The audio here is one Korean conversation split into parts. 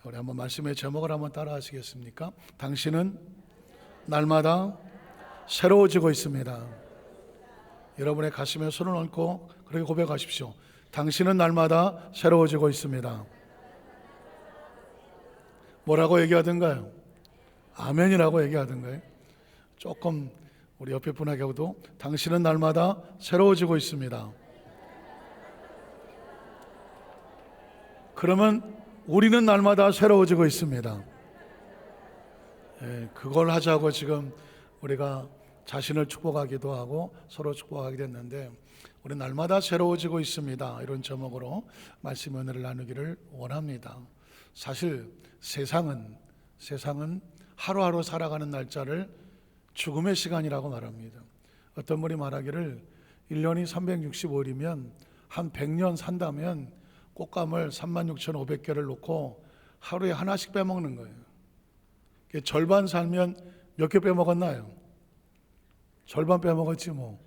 우리 한번 말씀의 제목을 한번 따라 하시겠습니까? 당신은 날마다 새로워지고 있습니다. 여러분의 가슴에 손을 얹고 그렇게 고백하십시오. 당신은 날마다 새로워지고 있습니다. 뭐라고 얘기하던가요? 아멘이라고 얘기하던가요? 조금 우리 옆에 분에게도 당신은 날마다 새로워지고 있습니다. 그러면 우리는 날마다 새로워지고 있습니다. 그걸 하자고 지금 우리가 자신을 축복하기도 하고 서로 축복하게 됐는데, 우리 날마다 새로워지고 있습니다. 이런 제목으로 말씀 은혜를 나누기를 원합니다. 사실 세상은 하루하루 살아가는 날짜를 죽음의 시간이라고 말합니다. 어떤 분이 말하기를 1년이 365일이면 한 100년 산다면 꽃감을 36,500개를 놓고 하루에 하나씩 빼먹는 거예요. 절반 살면 몇 개 빼먹었나요? 절반 빼먹었지 뭐.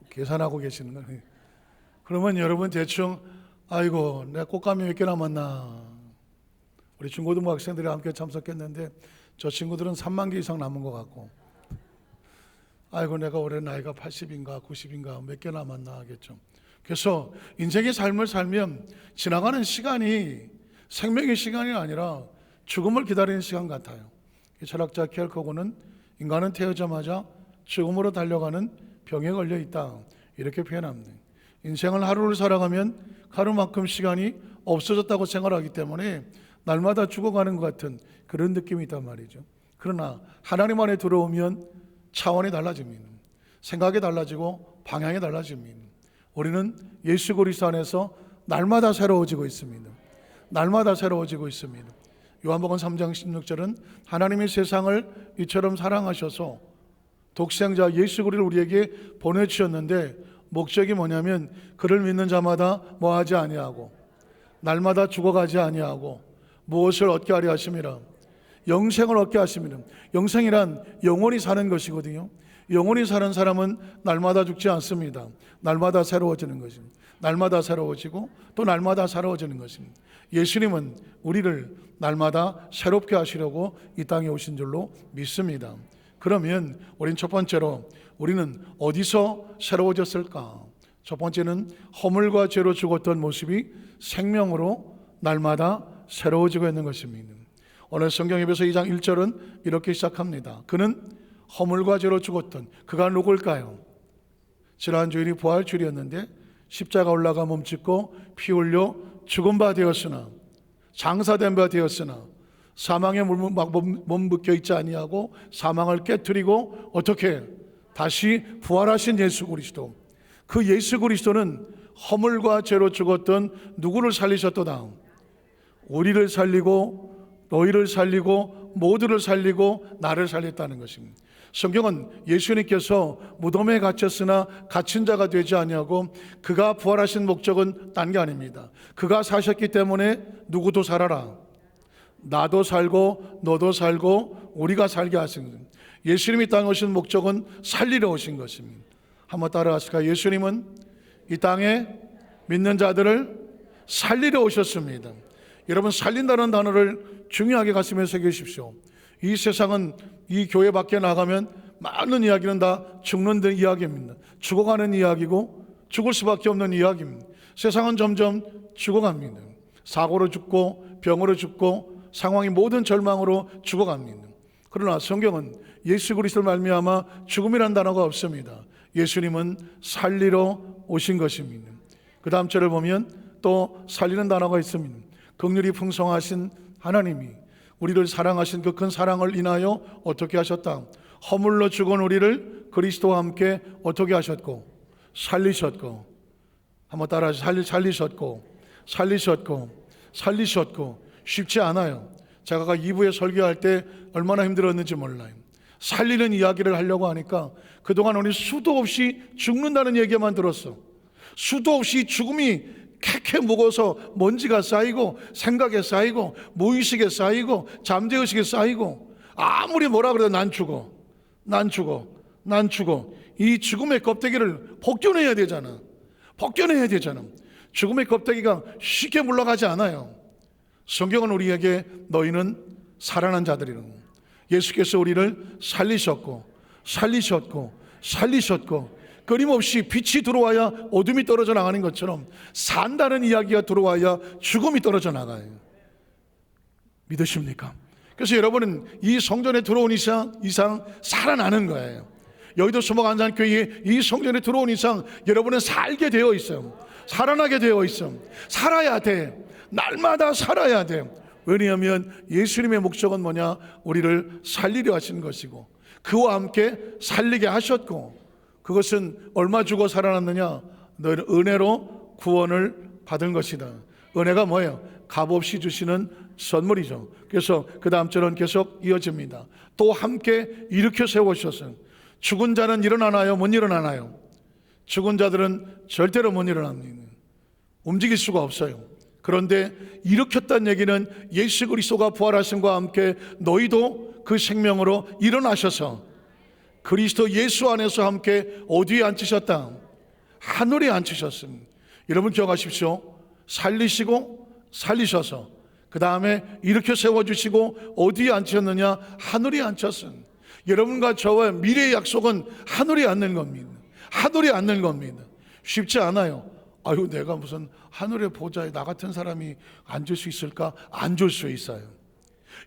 계산하고 계시는 거예요. 그러면 여러분 대충 아이고 내 꽃감이 몇 개 남았나. 우리 중고등부 학생들이 함께 참석했는데 저 친구들은 3만 개 이상 남은 것 같고, 아이고 내가 올해 나이가 80인가 90인가 몇 개 남았나 하겠죠. 그래서 인생의 삶을 살면 지나가는 시간이 생명의 시간이 아니라 죽음을 기다리는 시간 같아요. 철학자 켈커고는 인간은 태어나자마자 죽음으로 달려가는 병에 걸려 있다, 이렇게 표현합니다. 인생을 하루를 살아가면 하루만큼 시간이 없어졌다고 생각하기 때문에 날마다 죽어가는 것 같은 그런 느낌이 있단 말이죠. 그러나 하나님 안에 들어오면 차원이 달라집니다. 생각이 달라지고 방향이 달라집니다. 우리는 예수 그리스도 안에서 날마다 새로워지고 있습니다. 날마다 새로워지고 있습니다. 요한복음 3장 16절은 하나님이 세상을 이처럼 사랑하셔서 독생자 예수 그리스도를 우리에게 보내주셨는데, 목적이 뭐냐면 그를 믿는 자마다 뭐하지 아니하고 날마다 죽어가지 아니하고 무엇을 얻게 하려 하심이라? 영생을 얻게 하심이라. 영생이란 영원히 사는 것이거든요. 영원히 사는 사람은 날마다 죽지 않습니다. 날마다 새로워지는 것입니다. 날마다 새로워지고 또 날마다 새로워지는 것입니다. 예수님은 우리를 날마다 새롭게 하시려고 이 땅에 오신 줄로 믿습니다. 그러면 우리는 첫 번째로 우리는 어디서 새로워졌을까? 첫 번째는 허물과 죄로 죽었던 모습이 생명으로 날마다 새로워지고 있는 것입니다. 오늘 성경 에베소 2장 1절은 이렇게 시작합니다. 그는 허물과 죄로 죽었던, 그가 누굴까요? 지난 주일이 부활주일이었는데 십자가 올라가 몸짓고 피 흘려 죽은 바 되었으나, 장사된 바 되었으나 사망에 몸 묶여 있지 아니하고 사망을 깨뜨리고 어떻게 다시 부활하신 예수 그리스도, 그 예수 그리스도는 허물과 죄로 죽었던 누구를 살리셨도다? 우리를 살리고 너희를 살리고 모두를 살리고 나를 살렸다는 것입니다. 성경은 예수님께서 무덤에 갇혔으나 갇힌 자가 되지 아니하고 그가 부활하신 목적은 딴 게 아닙니다. 그가 사셨기 때문에 누구도 살아라, 나도 살고 너도 살고 우리가 살게 하신 것입니다. 예수님이 땅에 오신 목적은 살리러 오신 것입니다. 한번 따라하실까요? 예수님은 이 땅에 믿는 자들을 살리러 오셨습니다. 여러분, 살린다는 단어를 중요하게 가슴에 새기십시오. 이 세상은 이 교회 밖에 나가면 많은 이야기는 다 죽는 이야기입니다. 죽어가는 이야기고 죽을 수밖에 없는 이야기입니다. 세상은 점점 죽어갑니다. 사고로 죽고 병으로 죽고 상황이 모든 절망으로 죽어갑니다. 그러나 성경은 예수 그리스도를 말미암아 죽음이라는 단어가 없습니다. 예수님은 살리러 오신 것입니다. 그 다음 절을 보면 또 살리는 단어가 있습니다. 긍휼이 풍성하신 하나님이 우리를 사랑하신 그 큰 사랑을 인하여 어떻게 하셨다? 허물로 죽은 우리를 그리스도와 함께 어떻게 하셨고? 살리셨고. 한번 따라하시죠. 살리셨고. 쉽지 않아요. 제가 2부에 설교할 때 얼마나 힘들었는지 몰라요. 살리는 이야기를 하려고 하니까 그동안 우리 수도 없이 죽는다는 얘기만 들었어. 수도 없이 죽음이 캐캐 묵어서 먼지가 쌓이고 생각에 쌓이고 무의식에 쌓이고 잠재의식에 쌓이고, 아무리 뭐라 그래도 난 죽어. 이 죽음의 껍데기를 벗겨내야 되잖아. 죽음의 껍데기가 쉽게 물러가지 않아요. 성경은 우리에게 너희는 살아난 자들이라. 예수께서 우리를 살리셨고 끊임없이 빛이 들어와야 어둠이 떨어져 나가는 것처럼 산다는 이야기가 들어와야 죽음이 떨어져 나가요. 믿으십니까? 그래서 여러분은 이 성전에 들어온 이상 살아나는 거예요. 여의도 수목안산교회에 이 성전에 들어온 이상 여러분은 살게 되어 있어요. 살아나게 되어 있어요. 살아야 돼. 날마다 살아야 돼. 왜냐하면 예수님의 목적은 뭐냐? 우리를 살리려 하시는 것이고 그와 함께 살리게 하셨고, 그것은 얼마 주고 살아났느냐? 너희는 은혜로 구원을 받은 것이다. 은혜가 뭐예요? 값없이 주시는 선물이죠. 그래서 그 다음 절은 계속 이어집니다. 또 함께 일으켜 세우셨어요. 죽은 자는 일어나나요? 못 일어나나요? 죽은 자들은 절대로 못 일어납니다. 움직일 수가 없어요. 그런데 일으켰다는 얘기는 예수 그리스도가 부활하심과 함께 너희도 그 생명으로 일어나셔서 그리스도 예수 안에서 함께 어디에 앉으셨다? 하늘에 앉으셨습니다. 여러분 기억하십시오. 살리시고 살리셔서 그 다음에 일으켜 세워주시고 어디에 앉으셨느냐? 하늘에 앉으셨습니다. 여러분과 저와 미래의 약속은 하늘에 앉는 겁니다. 하늘에 앉는 겁니다. 쉽지 않아요. 아유, 내가 무슨 하늘의 보좌에 나 같은 사람이 앉을 수 있을까? 앉을 수 있어요.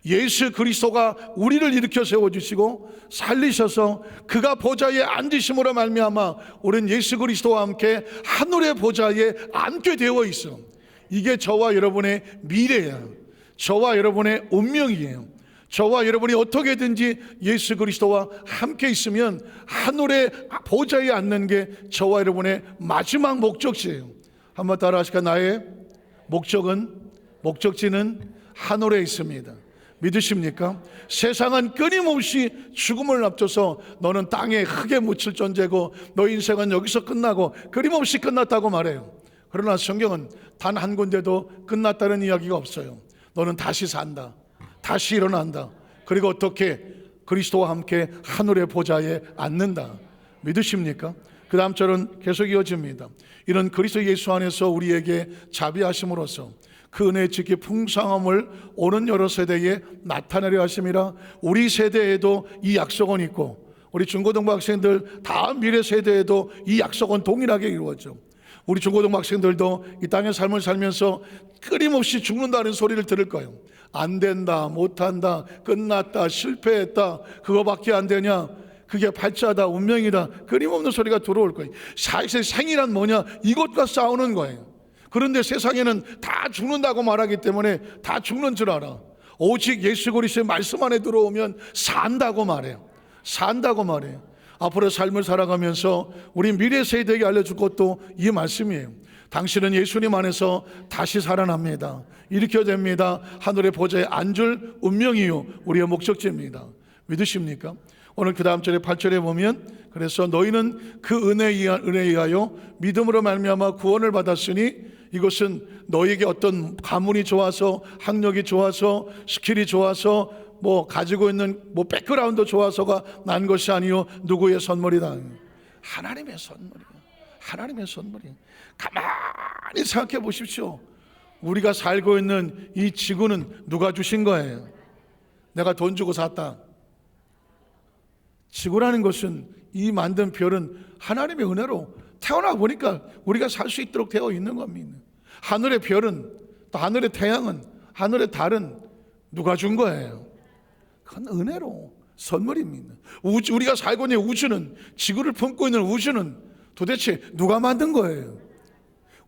예수 그리스도가 우리를 일으켜 세워주시고 살리셔서 그가 보좌에 앉으심으로 말미암아 우리는 예수 그리스도와 함께 하늘의 보좌에 앉게 되어 있어. 이게 저와 여러분의 미래예요. 저와 여러분의 운명이에요. 저와 여러분이 어떻게든지 예수 그리스도와 함께 있으면 하늘의 보좌에 앉는 게 저와 여러분의 마지막 목적지예요. 한번 따라 하실까요? 나의 목적지는 하늘에 있습니다. 믿으십니까? 세상은 끊임없이 죽음을 앞둬서 너는 땅에 흙에 묻힐 존재고 너 인생은 여기서 끝나고 끊임없이 끝났다고 말해요. 그러나 성경은 단 한 군데도 끝났다는 이야기가 없어요. 너는 다시 산다. 다시 일어난다. 그리고 어떻게? 그리스도와 함께 하늘의 보좌에 앉는다. 믿으십니까? 그 다음 절은 계속 이어집니다. 이런 그리스도 예수 안에서 우리에게 자비하심으로써 그 은혜의 지극히 풍성함을 오는 여러 세대에 나타내려 하심이라. 우리 세대에도 이 약속은 있고 우리 중고등부 학생들 다음 미래 세대에도 이 약속은 동일하게 이루어져. 우리 중고등부 학생들도 이 땅의 삶을 살면서 끊임없이 죽는다는 소리를 들을 거예요. 안 된다, 못한다, 끝났다, 실패했다, 그거밖에 안 되냐, 그게 발자다, 운명이다, 끊임없는 소리가 들어올 거예요. 사실 생이란 뭐냐? 이것과 싸우는 거예요. 그런데 세상에는 다 죽는다고 말하기 때문에 다 죽는 줄 알아. 오직 예수 그리스도의 말씀 안에 들어오면 산다고 말해요. 산다고 말해요. 앞으로 삶을 살아가면서 우리 미래 세대에게 알려줄 것도 이 말씀이에요. 당신은 예수님 안에서 다시 살아납니다. 일으켜 됩니다. 하늘의 보좌에 앉을 운명이요 우리의 목적지입니다. 믿으십니까? 오늘 그 다음 절에 8절에 보면 그래서 너희는 그 은혜에 의하여 믿음으로 말미암아 구원을 받았으니 이것은 너희에게 어떤 가문이 좋아서 학력이 좋아서 스킬이 좋아서 뭐 가지고 있는 뭐 백그라운드 좋아서가 난 것이 아니요 누구의 선물이다? 하나님의 선물이에요. 하나님의 선물이에요. 가만히 생각해 보십시오. 우리가 살고 있는 이 지구는 누가 주신 거예요? 내가 돈 주고 샀다. 지구라는 것은 이 만든 별은 하나님의 은혜로 태어나 보니까 우리가 살 수 있도록 되어 있는 겁니다. 하늘의 별은 또 하늘의 태양은 하늘의 달은 누가 준 거예요? 그건 은혜로 선물입니다. 우리가 살고 있는 우주는, 지구를 품고 있는 우주는 도대체 누가 만든 거예요?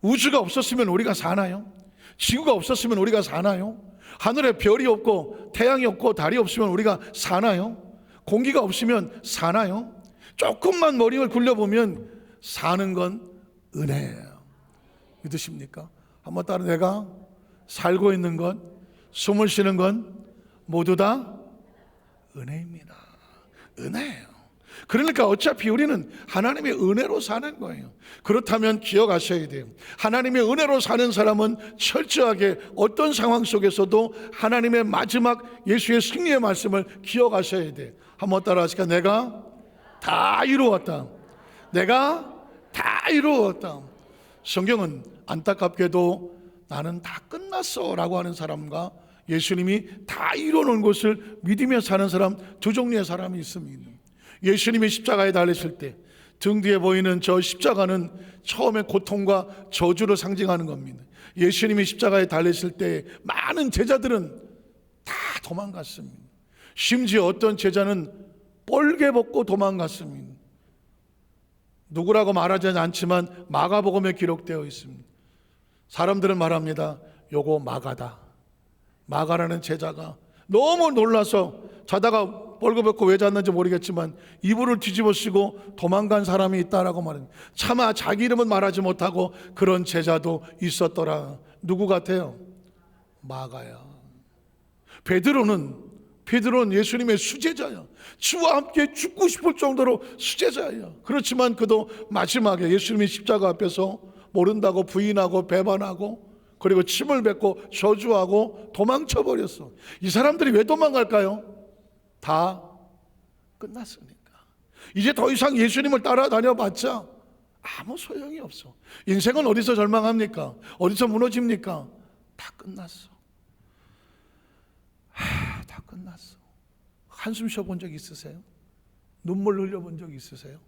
우주가 없었으면 우리가 사나요? 지구가 없었으면 우리가 사나요? 하늘에 별이 없고 태양이 없고 달이 없으면 우리가 사나요? 공기가 없으면 사나요? 조금만 머리를 굴려보면 사는 건 은혜예요. 믿으십니까? 한번 따라 내가 살고 있는 것, 숨을 쉬는 건 모두 다 은혜입니다. 은혜예요. 그러니까 어차피 우리는 하나님의 은혜로 사는 거예요. 그렇다면 기억하셔야 돼요. 하나님의 은혜로 사는 사람은 철저하게 어떤 상황 속에서도 하나님의 마지막 예수의 승리의 말씀을 기억하셔야 돼요. 한번 따라 하시까? 내가 다 이루었다. 내가 다 이루었다. 성경은 안타깝게도 나는 다 끝났어 라고 하는 사람과 예수님이 다 이뤄놓은 것을 믿으며 사는 사람, 두 종류의 사람이 있습니다. 예수님이 십자가에 달리실 때 등 뒤에 보이는 저 십자가는 처음에 고통과 저주를 상징하는 겁니다. 예수님이 십자가에 달리실 때 많은 제자들은 다 도망갔습니다. 심지어 어떤 제자는 뻘개 벗고 도망갔습니다. 누구라고 말하지 않지만 마가복음에 기록되어 있습니다. 사람들은 말합니다. 요거 마가다. 마가라는 제자가 너무 놀라서 자다가 뻘거벗고 왜 잤는지 모르겠지만 이불을 뒤집어 쓰고 도망간 사람이 있다라고 말합니다. 차마 자기 이름은 말하지 못하고 그런 제자도 있었더라. 누구 같아요? 마가야. 베드로는 예수님의 수제자야. 주와 함께 죽고 싶을 정도로 수제자야. 그렇지만 그도 마지막에 예수님이 십자가 앞에서 모른다고 부인하고 배반하고 그리고 침을 뱉고 저주하고 도망쳐버렸어. 이 사람들이 왜 도망갈까요? 다 끝났으니까. 이제 더 이상 예수님을 따라다녀봤자 아무 소용이 없어. 인생은 어디서 절망합니까? 어디서 무너집니까? 다 끝났어. 다 끝났어. 한숨 쉬어본 적 있으세요? 눈물 흘려본 적 있으세요?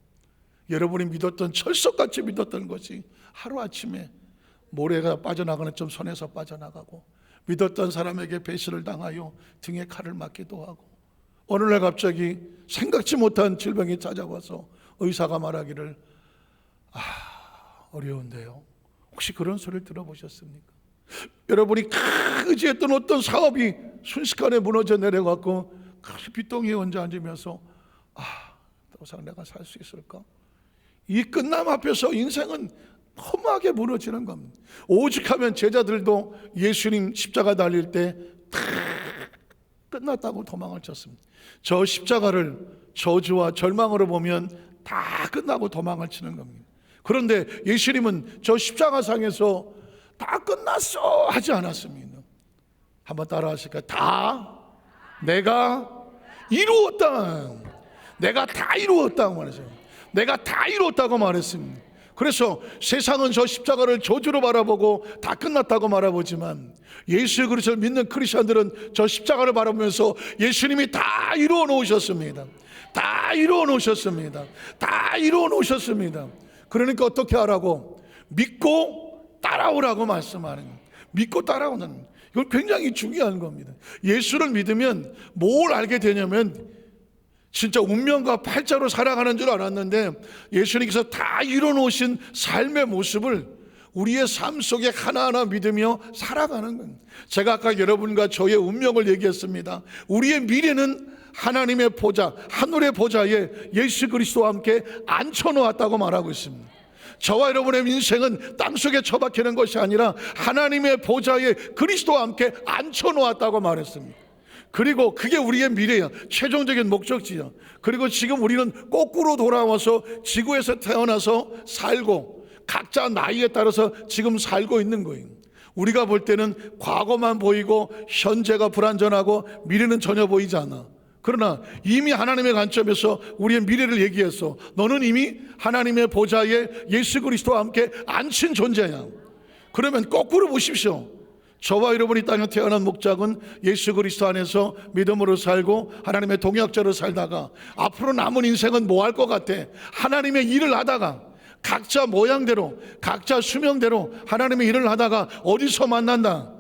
여러분이 믿었던, 철석같이 믿었던 것이 하루아침에 모래가 빠져나가는 좀 손에서 빠져나가고, 믿었던 사람에게 배신을 당하여 등에 칼을 맞기도 하고, 어느 날 갑자기 생각지 못한 질병이 찾아와서 의사가 말하기를 어려운데요. 혹시 그런 소리를 들어보셨습니까? 여러분이 의지했던 어떤 사업이 순식간에 무너져 내려갔고 빚덩이에 얹어 앉으면서 더 이상 내가 살 수 있을까? 이 끝남 앞에서 인생은 허무하게 무너지는 겁니다. 오직하면 제자들도 예수님 십자가 달릴 때 다 끝났다고 도망을 쳤습니다. 저 십자가를 저주와 절망으로 보면 다 끝나고 도망을 치는 겁니다. 그런데 예수님은 저 십자가상에서 다 끝났어 하지 않았습니다. 한번 따라 하실까요? 다 내가 이루었다. 내가 다 이루었다고 말했어요. 내가 다 이루었다고 말했습니다. 그래서 세상은 저 십자가를 저주로 바라보고 다 끝났다고 말해보지만 예수 그리스도를 믿는 크리스천들은 저 십자가를 바라보면서 예수님이 다 이루어 놓으셨습니다. 다 이루어 놓으셨습니다. 다 이루어 놓으셨습니다. 그러니까 어떻게 하라고? 믿고 따라오라고 말씀하는 거예요. 믿고 따라오는, 이건 굉장히 중요한 겁니다. 예수를 믿으면 뭘 알게 되냐면 진짜 운명과 팔자로 살아가는 줄 알았는데 예수님께서 다 이뤄놓으신 삶의 모습을 우리의 삶 속에 하나하나 믿으며 살아가는 겁니다. 제가 아까 여러분과 저의 운명을 얘기했습니다. 우리의 미래는 하나님의 보좌, 하늘의 보좌에 예수 그리스도와 함께 앉혀놓았다고 말하고 있습니다. 저와 여러분의 인생은 땅속에 처박히는 것이 아니라 하나님의 보좌에 그리스도와 함께 앉혀놓았다고 말했습니다. 그리고 그게 우리의 미래야. 최종적인 목적지야. 그리고 지금 우리는 거꾸로 돌아와서 지구에서 태어나서 살고 각자 나이에 따라서 지금 살고 있는 거예요. 우리가 볼 때는 과거만 보이고 현재가 불완전하고 미래는 전혀 보이지 않아. 그러나 이미 하나님의 관점에서 우리의 미래를 얘기했어. 너는 이미 하나님의 보좌에 예수 그리스도와 함께 앉힌 존재야. 그러면 거꾸로 보십시오. 저와 여러분이 땅에 태어난 목적은 예수 그리스도 안에서 믿음으로 살고 하나님의 동역자로 살다가 앞으로 남은 인생은 뭐 할 것 같아? 하나님의 일을 하다가 각자 모양대로 각자 수명대로 하나님의 일을 하다가 어디서 만난다?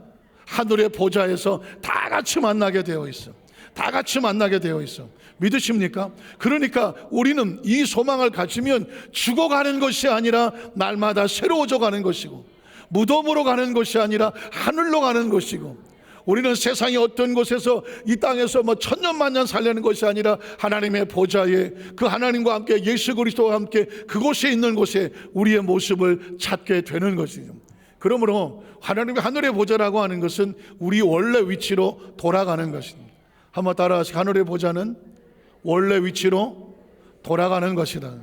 하늘의 보좌에서 다 같이 만나게 되어 있어. 다 같이 만나게 되어 있어. 믿으십니까? 그러니까 우리는 이 소망을 가지면 죽어가는 것이 아니라 날마다 새로워져 가는 것이고, 무덤으로 가는 것이 아니라 하늘로 가는 것이고, 우리는 세상의 어떤 곳에서 이 땅에서 천년만년 살려는 것이 아니라 하나님의 보좌에 그 하나님과 함께 예수 그리스도와 함께 그곳에 있는 곳에 우리의 모습을 찾게 되는 것이죠. 그러므로 하나님의 하늘의 보좌라고 하는 것은 우리 원래 위치로 돌아가는 것입니다. 한번 따라하시고, 하늘의 보좌는 원래 위치로 돌아가는 것이다.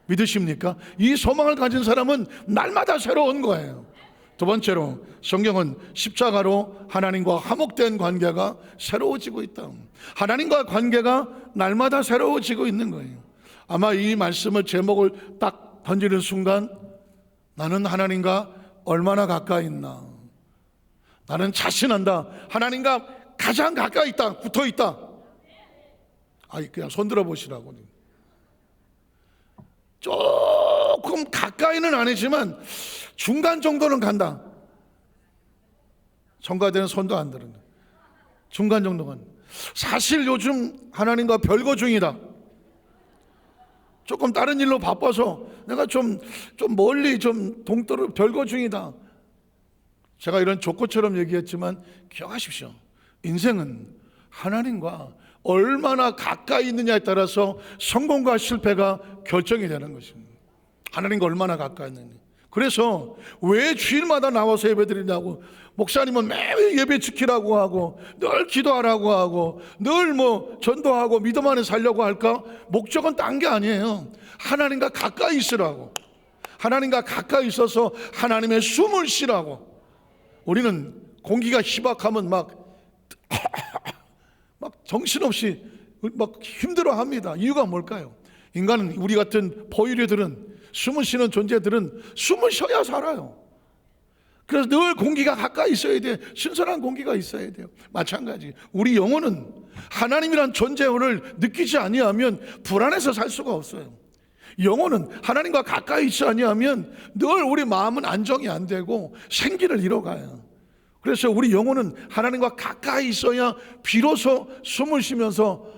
믿으십니까? 이 소망을 가진 사람은 날마다 새로운 거예요. 두 번째로 성경은 십자가로 하나님과 화목된 관계가 새로워지고 있다. 하나님과 관계가 날마다 새로워지고 있는 거예요. 아마 이 말씀을 제목을 딱 던지는 순간 나는 하나님과 얼마나 가까이 있나, 나는 자신한다. 하나님과 가장 가까이 있다. 붙어 있다. 그냥 손 들어 보시라고. 조금 가까이는 아니지만 중간 정도는 간다. 성가대는 손도 안 드는다. 중간 정도가. 사실 요즘 하나님과 별거 중이다. 조금 다른 일로 바빠서 내가 좀 멀리 좀 동떨어 별거 중이다. 제가 이런 조커처럼 얘기했지만 기억하십시오. 인생은 하나님과 얼마나 가까이 있느냐에 따라서 성공과 실패가 결정이 되는 것입니다. 하나님과 얼마나 가까이 있느냐. 그래서 왜 주일마다 나와서 예배드리냐고, 목사님은 매일 예배 지키라고 하고 늘 기도하라고 하고 늘 전도하고 믿음 안에 살려고 할까? 목적은 딴 게 아니에요. 하나님과 가까이 있으라고, 하나님과 가까이 있어서 하나님의 숨을 쉬라고. 우리는 공기가 희박하면 막 정신없이 막 힘들어합니다. 이유가 뭘까요? 인간은, 우리 같은 포유류들은, 숨을 쉬는 존재들은 숨을 쉬어야 살아요. 그래서 늘 공기가 가까이 있어야 돼. 신선한 공기가 있어야 돼요. 마찬가지 우리 영혼은 하나님이란 존재를 느끼지 아니하면 불안해서 살 수가 없어요. 영혼은 하나님과 가까이 있지 아니하면 늘 우리 마음은 안정이 안 되고 생기를 잃어가요. 그래서 우리 영혼은 하나님과 가까이 있어야 비로소 숨을 쉬면서,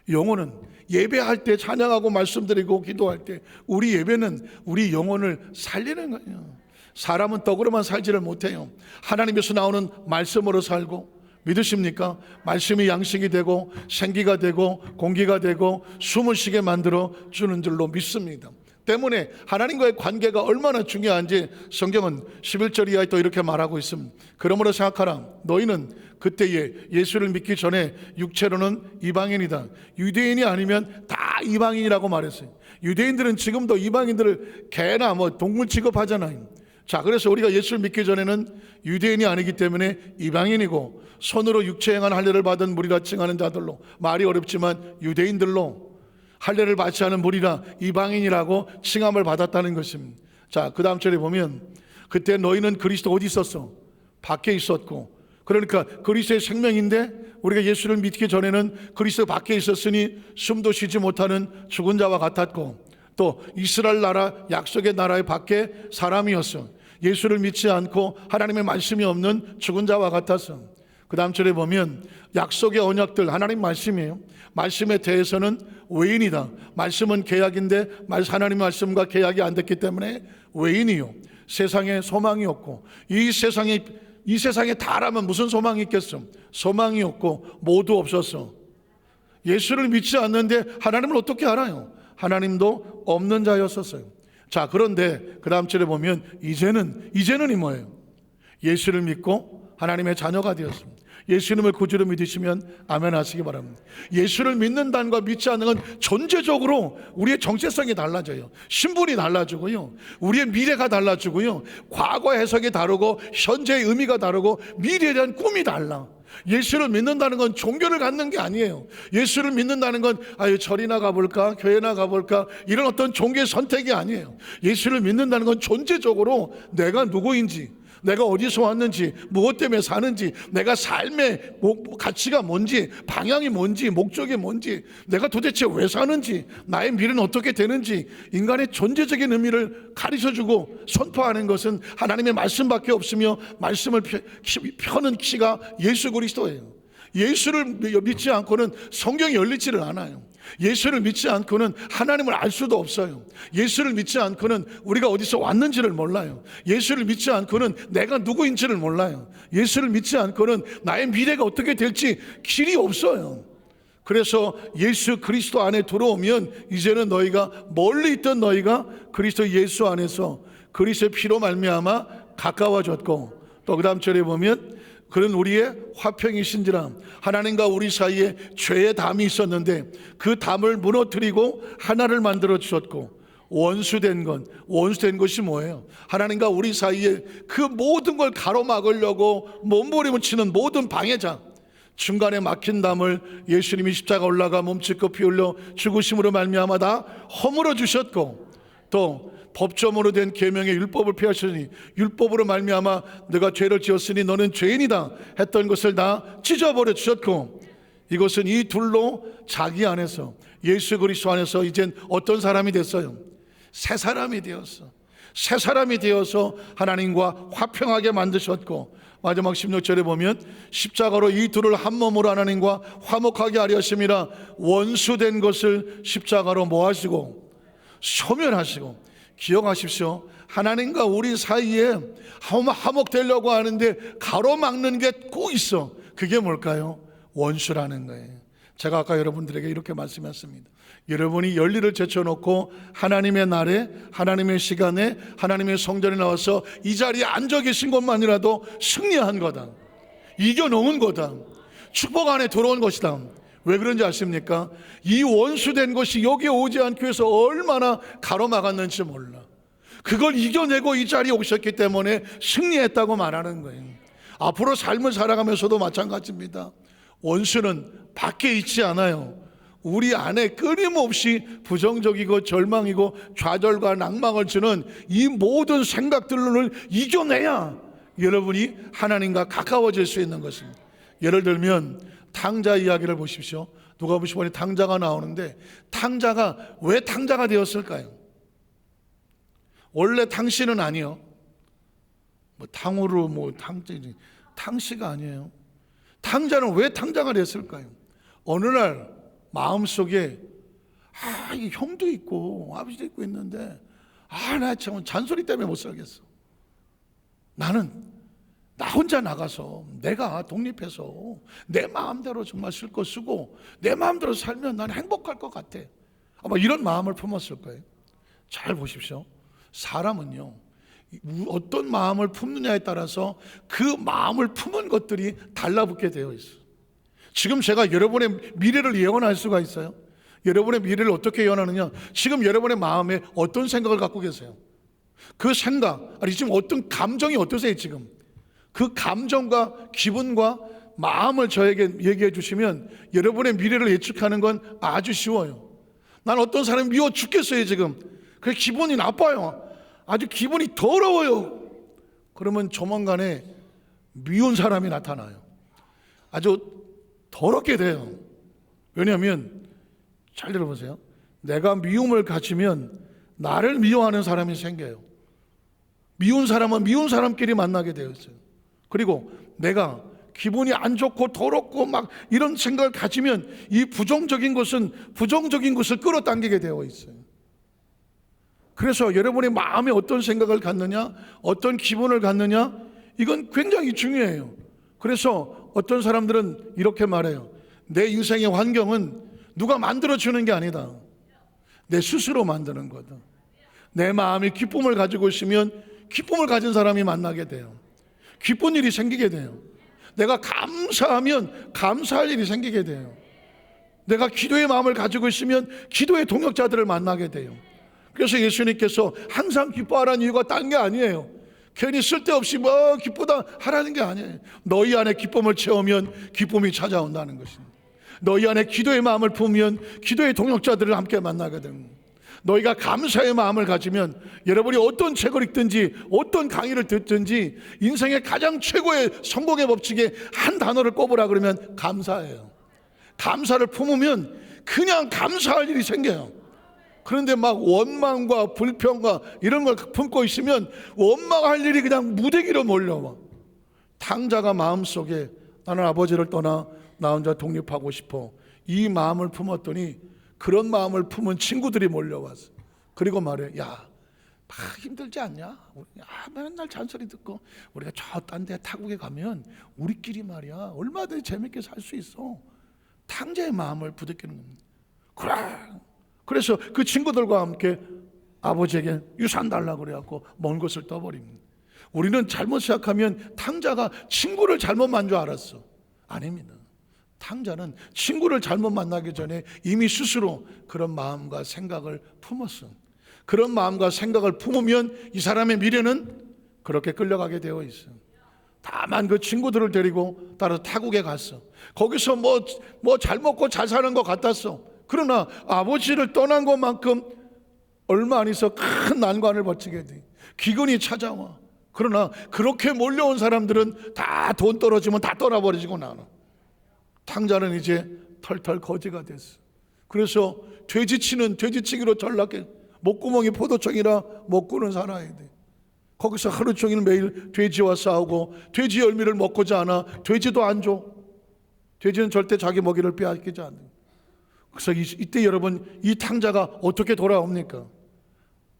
영혼은 예배할 때 찬양하고 말씀드리고 기도할 때 우리 예배는 우리 영혼을 살리는 거예요. 사람은 떡으로만 살지를 못해요. 하나님에서 나오는 말씀으로 살고, 믿으십니까? 말씀이 양식이 되고 생기가 되고 공기가 되고 숨을 쉬게 만들어 주는 줄로 믿습니다. 때문에 하나님과의 관계가 얼마나 중요한지 성경은 11절 이하에 또 이렇게 말하고 있습니다. 그러므로 생각하라. 너희는 그때에 예수를 믿기 전에 육체로는 이방인이다. 유대인이 아니면 다 이방인이라고 말했어요. 유대인들은 지금도 이방인들을 개나 동물 취급하잖아요. 자, 그래서 우리가 예수를 믿기 전에는 유대인이 아니기 때문에 이방인이고, 손으로 육체 행한 할례를 받은 무리라 칭하는 자들로, 말이 어렵지만 유대인들로, 할례를 받지 않은 무리라 이방인이라고 칭함을 받았다는 것입니다. 자, 그 다음 절에 보면, 그때 너희는 그리스도 어디 있었어? 밖에 있었고, 그러니까 그리스도의 생명인데 우리가 예수를 믿기 전에는 그리스도 밖에 있었으니 숨도 쉬지 못하는 죽은 자와 같았고, 또 이스라엘 나라, 약속의 나라의 밖에 사람이었어. 예수를 믿지 않고 하나님의 말씀이 없는 죽은 자와 같았어. 그 다음 절에 보면 약속의 언약들, 하나님 말씀이에요. 말씀에 대해서는 외인이다. 말씀은 계약인데 하나님 말씀과 계약이 안 됐기 때문에 외인이요, 세상에 소망이 없고, 이 세상에 다라면 무슨 소망이 있겠어? 소망이 없고 모두 없었어. 예수를 믿지 않는데 하나님을 어떻게 알아요? 하나님도 없는 자였었어요. 자, 그런데 그 다음 절에 보면 이제는이 뭐예요? 예수를 믿고 하나님의 자녀가 되었습니다. 예수님을 구주로 믿으시면 아멘 하시기 바랍니다. 예수를 믿는다는 것, 믿지 않는 건 존재적으로 우리의 정체성이 달라져요. 신분이 달라지고요, 우리의 미래가 달라지고요, 과거 해석이 다르고 현재의 의미가 다르고 미래에 대한 꿈이 달라. 예수를 믿는다는 건 종교를 갖는 게 아니에요. 예수를 믿는다는 건 절이나 가볼까, 교회나 가볼까, 이런 어떤 종교의 선택이 아니에요. 예수를 믿는다는 건 존재적으로 내가 누구인지, 내가 어디서 왔는지, 무엇 때문에 사는지, 내가 삶의 가치가 뭔지, 방향이 뭔지, 목적이 뭔지, 내가 도대체 왜 사는지, 나의 미래는 어떻게 되는지, 인간의 존재적인 의미를 가르쳐주고 선포하는 것은 하나님의 말씀밖에 없으며, 말씀을 펴는 키가 예수 그리스도예요. 예수를 믿지 않고는 성경이 열리지를 않아요. 예수를 믿지 않고는 하나님을 알 수도 없어요. 예수를 믿지 않고는 우리가 어디서 왔는지를 몰라요. 예수를 믿지 않고는 내가 누구인지를 몰라요. 예수를 믿지 않고는 나의 미래가 어떻게 될지 길이 없어요. 그래서 예수 그리스도 안에 들어오면 이제는 너희가 멀리 있던 너희가 그리스도 예수 안에서 그리스도의 피로 말미암아 가까워졌고, 또 그 다음 절에 보면 그런 우리의 화평이신지라. 하나님과 우리 사이에 죄의 담이 있었는데 그 담을 무너뜨리고 하나를 만들어 주셨고, 원수된 것이 뭐예요? 하나님과 우리 사이에 그 모든 걸 가로막으려고 몸부림을 치는 모든 방해자, 중간에 막힌 담을 예수님이 십자가 올라가 몸짓고 피 흘려 죽으심으로 말미암아 다 허물어 주셨고, 또 법조문으로 된 계명의 율법을 폐하시니 율법으로 말미암아 내가 죄를 지었으니 너는 죄인이다 했던 것을 다 찢어버려 주셨고, 이것은 이 둘로 자기 안에서, 예수 그리스도 안에서 이젠 어떤 사람이 됐어요? 새 사람이 되었어. 새 사람이 되어서 하나님과 화평하게 만드셨고, 마지막 16절에 보면 십자가로 이 둘을 한 몸으로 하나님과 화목하게 하려 하심이라. 원수된 것을 십자가로 뭐 하시고? 소멸하시고. 기억하십시오. 하나님과 우리 사이에 화목되려고 하는데 가로막는 게 꼭 있어. 그게 뭘까요? 원수라는 거예요. 제가 아까 여러분들에게 이렇게 말씀했습니다. 여러분이 열리를 제쳐놓고 하나님의 날에, 하나님의 시간에, 하나님의 성전에 나와서 이 자리에 앉아 계신 것만이라도 승리한 거다. 이겨놓은 거다. 축복 안에 들어온 것이다. 왜 그런지 아십니까? 이 원수된 것이 여기에 오지 않기 위해서 얼마나 가로막았는지 몰라. 그걸 이겨내고 이 자리에 오셨기 때문에 승리했다고 말하는 거예요. 앞으로 삶을 살아가면서도 마찬가지입니다. 원수는 밖에 있지 않아요. 우리 안에 끊임없이 부정적이고 절망이고 좌절과 낭망을 주는 이 모든 생각들을 이겨내야 여러분이 하나님과 가까워질 수 있는 것입니다. 예를 들면 탕자 이야기를 보십시오. 누가복음 15장에 탕자가 나오는데, 탕자가 왜 탕자가 되었을까요? 원래 탕씨는 아니요. 탕후루 탕씨가 아니에요. 탕자는 왜 탕자가 됐을까요? 어느 날 마음속에 이 형도 있고 아버지도 있고 있는데 나 참 잔소리 때문에 못 살겠어. 나는 나 혼자 나가서 내가 독립해서 내 마음대로 정말 쓸 거 쓰고 내 마음대로 살면 난 행복할 것 같아. 아마 이런 마음을 품었을 거예요. 잘 보십시오. 사람은요, 어떤 마음을 품느냐에 따라서 그 마음을 품은 것들이 달라붙게 되어 있어요. 지금 제가 여러분의 미래를 예언할 수가 있어요. 여러분의 미래를 어떻게 예언하느냐? 지금 여러분의 마음에 어떤 생각을 갖고 계세요? 그 생각, 아니 지금 어떤 감정이 어떠세요? 지금 그 감정과 기분과 마음을 저에게 얘기해 주시면 여러분의 미래를 예측하는 건 아주 쉬워요. 난 어떤 사람이 미워 죽겠어요 지금. 그래서 기분이 나빠요. 아주 기분이 더러워요. 그러면 조만간에 미운 사람이 나타나요. 아주 더럽게 돼요. 왜냐하면 잘 들어보세요. 내가 미움을 가지면 나를 미워하는 사람이 생겨요. 미운 사람은 미운 사람끼리 만나게 되어 있어요. 그리고 내가 기분이 안 좋고 더럽고 막 이런 생각을 가지면 이 부정적인 것을 끌어당기게 되어 있어요. 그래서 여러분의 마음에 어떤 생각을 갖느냐, 어떤 기분을 갖느냐, 이건 굉장히 중요해요. 그래서 어떤 사람들은 이렇게 말해요. 내 인생의 환경은 누가 만들어주는 게 아니다. 내 스스로 만드는 거다. 내 마음이 기쁨을 가지고 있으면 기쁨을 가진 사람이 만나게 돼요. 기쁜 일이 생기게 돼요. 내가 감사하면 감사할 일이 생기게 돼요. 내가 기도의 마음을 가지고 있으면 기도의 동역자들을 만나게 돼요. 그래서 예수님께서 항상 기뻐하라는 이유가 딴 게 아니에요. 괜히 쓸데없이 기쁘다 하라는 게 아니에요. 너희 안에 기쁨을 채우면 기쁨이 찾아온다는 것입니다. 너희 안에 기도의 마음을 품으면 기도의 동역자들을 함께 만나게 됩니다. 너희가 감사의 마음을 가지면 여러분이 어떤 책을 읽든지 어떤 강의를 듣든지 인생의 가장 최고의 성공의 법칙에 한 단어를 꼽으라 그러면 감사예요. 감사를 품으면 그냥 감사할 일이 생겨요. 그런데 막 원망과 불평과 이런 걸 품고 있으면 원망할 일이 그냥 무더기로 몰려와. 탕자가 마음속에 나는 아버지를 떠나 나 혼자 독립하고 싶어, 이 마음을 품었더니 그런 마음을 품은 친구들이 몰려와서 그리고 말해, 야 힘들지 않냐? 맨날 잔소리 듣고 우리가 저 딴 데 타국에 가면 우리끼리 말이야 얼마든지 재밌게 살 수 있어. 탕자의 마음을 부대끼는 겁니다. 그래. 그래서 그 친구들과 함께 아버지에게 유산 달라고 그래갖고 먼 곳을 떠버립니다. 우리는 잘못 생각하면 탕자가 친구를 잘못 만난 줄 알았어. 아닙니다. 탕자는 친구를 잘못 만나기 전에 이미 스스로 그런 마음과 생각을 품었어. 그런 마음과 생각을 품으면 이 사람의 미래는 그렇게 끌려가게 되어 있어. 다만 그 친구들을 데리고 따라서 타국에 갔어. 거기서 뭐 잘 먹고 잘 사는 것 같았어. 그러나 아버지를 떠난 것만큼 얼마 안 있어 큰 난관을 벌치게 돼. 기근이 찾아와. 그러나 그렇게 몰려온 사람들은 다 돈 떨어지면 다 떠나버리고 나는 탕자는 이제 털털 거지가 됐어. 그래서 돼지치는 돼지치기로 전락해. 목구멍이 포도청이라 먹고는 살아야 돼. 거기서 하루 종일 매일 돼지와 싸우고 돼지 열매를 먹고자 하나 돼지도 안 줘. 돼지는 절대 자기 먹이를 빼앗기지 않는. 그래서 이때 여러분 이 탕자가 어떻게 돌아옵니까?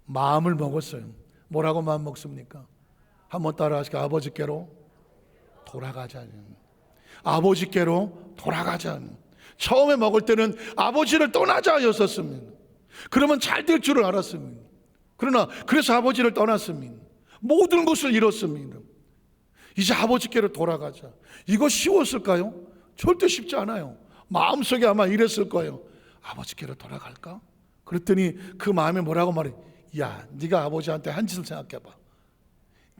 마음을 먹었어요. 뭐라고 마음 먹습니까? 한번 따라 하시고 아버지께로 돌아가자. 아버지께로 돌아가자. 처음에 먹을 때는 아버지를 떠나자였었습니다. 그러면 잘 될 줄을 알았습니다. 그러나 그래서 아버지를 떠났습니다. 모든 것을 잃었습니다. 이제 아버지께로 돌아가자. 이거 쉬웠을까요? 절대 쉽지 않아요. 마음속에 아마 이랬을 거예요. 아버지께로 돌아갈까? 그랬더니 그 마음에 뭐라고 말해? 야, 네가 아버지한테 한 짓을 생각해봐.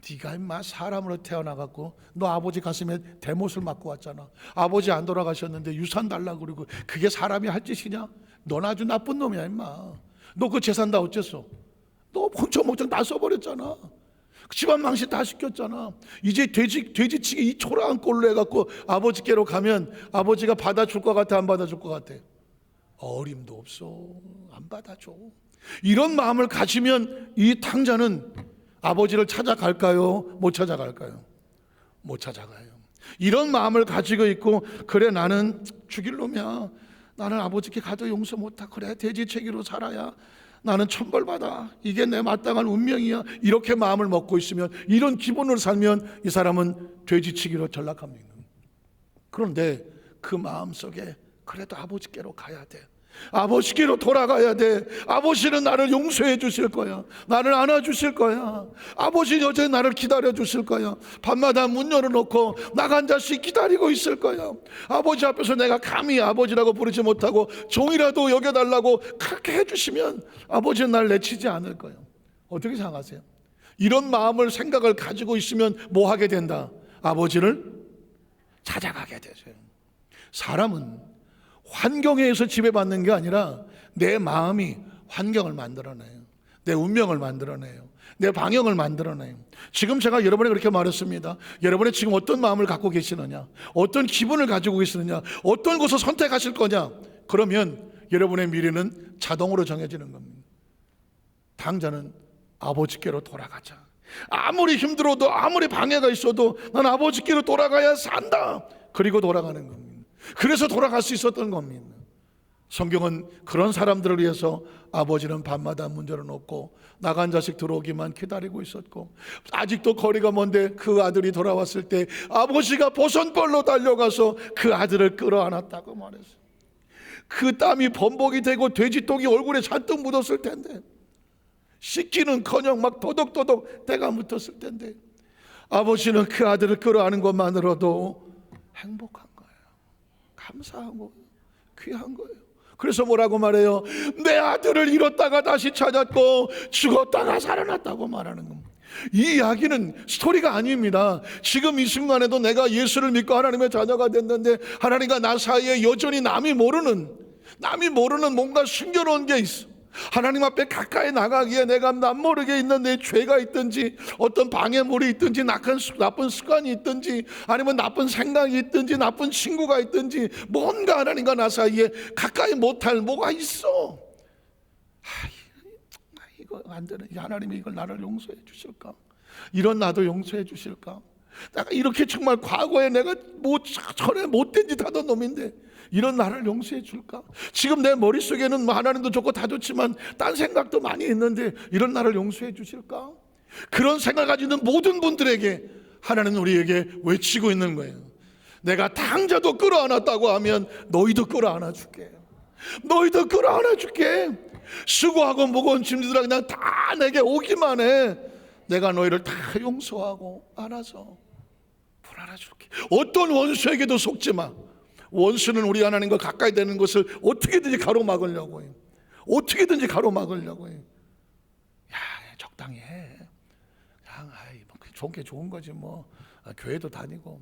네가 임마 사람으로 태어나갖고 너 아버지 가슴에 대못을 맞고 왔잖아. 아버지 안 돌아가셨는데 유산 달라고 그러고 그게 사람이 할 짓이냐? 넌 아주 나쁜 놈이야 임마. 너 그 재산 다 어째서? 너 펑청멍청 다 써버렸잖아. 집안 망신 다 시켰잖아. 이제 돼지치기 이 초라한 꼴로 해갖고 아버지께로 가면 아버지가 받아줄 것 같아, 안 받아줄 것 같아? 어림도 없어. 안 받아줘. 이런 마음을 가지면 이 탕자는 아버지를 찾아갈까요? 못 찾아갈까요? 못 찾아가요. 이런 마음을 가지고 있고, 그래 나는 죽일 놈이야. 나는 아버지께 가도 용서 못하. 그래 돼지치기로 살아야 나는 천벌받아. 이게 내 마땅한 운명이야. 이렇게 마음을 먹고 있으면, 이런 기본으로 살면 이 사람은 돼지치기로 전락합니다. 그런데 그 마음속에 그래도 아버지께로 가야 돼. 아버지께로 돌아가야 돼. 아버지는 나를 용서해 주실 거야. 나를 안아주실 거야. 아버지는 여전히 나를 기다려 주실 거야. 밤마다 문 열어놓고 나간 자식 기다리고 있을 거야. 아버지 앞에서 내가 감히 아버지라고 부르지 못하고 종이라도 여겨달라고 그렇게 해주시면 아버지는 나를 내치지 않을 거예요. 어떻게 생각하세요? 이런 마음을 생각을 가지고 있으면 뭐 하게 된다? 아버지를 찾아가게 되죠. 사람은 환경에 의해서 지배받는 게 아니라 내 마음이 환경을 만들어내요. 내 운명을 만들어내요. 내 방향을 만들어내요. 지금 제가 여러분에게 그렇게 말했습니다. 여러분이 지금 어떤 마음을 갖고 계시느냐, 어떤 기분을 가지고 계시느냐, 어떤 것을 선택하실 거냐, 그러면 여러분의 미래는 자동으로 정해지는 겁니다. 당자는 아버지께로 돌아가자. 아무리 힘들어도 아무리 방해가 있어도 난 아버지께로 돌아가야 산다. 그리고 돌아가는 겁니다. 그래서 돌아갈 수 있었던 겁니다. 성경은 그런 사람들을 위해서 아버지는 밤마다 문 열어놓고 나간 자식 들어오기만 기다리고 있었고, 아직도 거리가 먼데 그 아들이 돌아왔을 때 아버지가 보선벌로 달려가서 그 아들을 끌어안았다고 말했어요. 그 땀이 범벅이 되고 돼지똥이 얼굴에 잔뜩 묻었을 텐데, 씻기는커녕 막 도덕도덕 때가 묻었을 텐데, 아버지는 그 아들을 끌어안은 것만으로도 행복한 거예요. 감사한 거예요. 귀한 거예요. 그래서 뭐라고 말해요? 내 아들을 잃었다가 다시 찾았고 죽었다가 살아났다고 말하는 겁니다. 이 이야기는 스토리가 아닙니다. 지금 이 순간에도 내가 예수를 믿고 하나님의 자녀가 됐는데 하나님과 나 사이에 여전히 남이 모르는 뭔가 숨겨놓은 게 있어. 하나님 앞에 가까이 나가기에 내가 남모르게 있는 내 죄가 있든지, 어떤 방해물이 있든지, 나쁜 습관이 있든지, 아니면 나쁜 생각이 있든지, 나쁜 친구가 있든지, 뭔가 하나님과 나 사이에 가까이 못할 뭐가 있어. 이거 안 되네. 하나님이 이걸 나를 용서해 주실까? 이런 나도 용서해 주실까? 내가 이렇게 정말 과거에 내가 전에 못된 짓 하던 놈인데 이런 나를 용서해 줄까? 지금 내 머릿속에는 하나님도 좋고 다 좋지만 딴 생각도 많이 있는데 이런 나를 용서해 주실까? 그런 생각을 가지고 있는 모든 분들에게 하나님은 우리에게 외치고 있는 거예요. 내가 당자도 끌어안았다고 하면 너희도 끌어안아 줄게. 너희도 끌어안아 줄게. 수고하고 무거운 짐들아 그냥 다 내게 오기만 해. 내가 너희를 다 용서하고 안아서 불안해 줄게. 어떤 원수에게도 속지 마. 원수는 우리 하나님과 가까이 되는 것을 어떻게든지 가로막으려고 해요. 어떻게든지 가로막으려고 해요. 야, 적당히 해. 그냥 좋은 게 좋은 거지 뭐. 교회도 다니고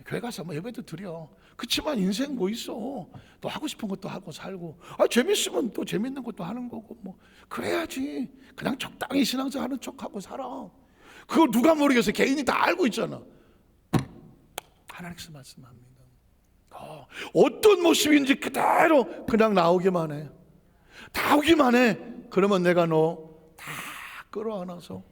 교회 가서 뭐 예배도 드려. 그치만 인생 뭐 있어. 또 하고 싶은 것도 하고 살고, 재밌으면 또 재밌는 것도 하는 거고, 뭐 그래야지. 그냥 적당히 신앙생활 하는 척하고 살아. 그걸 누가 모르겠어. 개인이 다 알고 있잖아. 하나님께서 말씀합니다. 어떤 모습인지 그대로 그냥 나오기만 해. 나오기만 해. 그러면 내가 너 다 끌어안아서